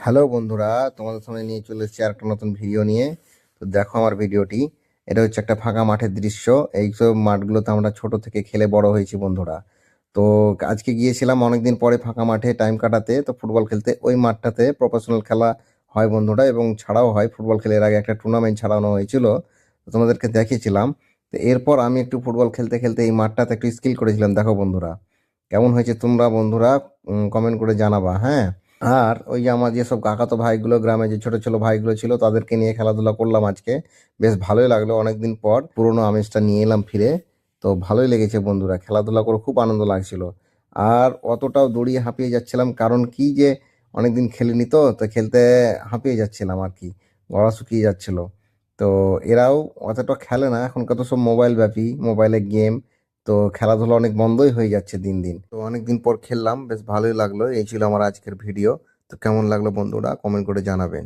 Hello বন্ধুরা, তোমাদের সামনে নিয়ে চলে এসেছি আর একটা নতুন ভিডিও নিয়ে। তো দেখো আমার ভিডিওটি। এটা হচ্ছে একটা ফাঁকা মাঠের দৃশ্য। এই সব মাঠগুলোতে আমরা ছোট থেকে খেলে বড় হয়েছি বন্ধুরা। তো আজকে গিয়েছিলাম অনেকদিন পরে ফাঁকা মাঠে টাইম কাটাতে, তো ফুটবল খেলতে। ওই মাঠটাতে প্রফেশনাল খেলা হয় বন্ধুরা, এবং ছাড়াও হয় ফুটবল খেলে। এর আগে একটা টুর্নামেন্ট ছাড়ানো হয়েছিল, তো তোমাদেরকে দেখিয়েছিলাম। তো এরপর আমি একটু ফুটবল খেলতে খেলতে এই মাঠটাতে একটু স্কিল করেছিলাম। দেখো বন্ধুরা কেমন হয়েছে, তোমরা বন্ধুরা কমেন্ট করে জানাবা, হ্যাঁ। আর ওই যে আমার যেসব কাকাতো ভাইগুলো, গ্রামে যে ছোট ছোট ভাইগুলো ছিল, তাদেরকে নিয়ে খেলাধুলা করলাম আজকে। বেশ ভালোই লাগলো, অনেকদিন পর পুরোনো আমেজটা নিয়ে এলাম ফিরে। তো ভালোই লেগেছে বন্ধুরা, খেলাধুলা করে খুব আনন্দ লাগছিল। আর অতটাও দড়িয়ে হাঁপিয়ে যাচ্ছিলাম, কারণ কি যে অনেকদিন খেলিনি, তো খেলতে হাঁপিয়ে যাচ্ছিলাম আর কি, গলা শুকিয়ে যাচ্ছিল। তো এরাও অতটা খেলে না এখনকার, তো সব মোবাইল ব্যাপী, মোবাইলে গেম। তো খেলাধুলা অনেক বন্ধই হয়ে যাচ্ছে দিন দিন। তো অনেকদিন পর খেললাম, বেশ ভালোই লাগলো। এই ছিল আমার আজকের ভিডিও। তো কেমন লাগলো বন্ধুরা, কমেন্ট করে জানাবেন।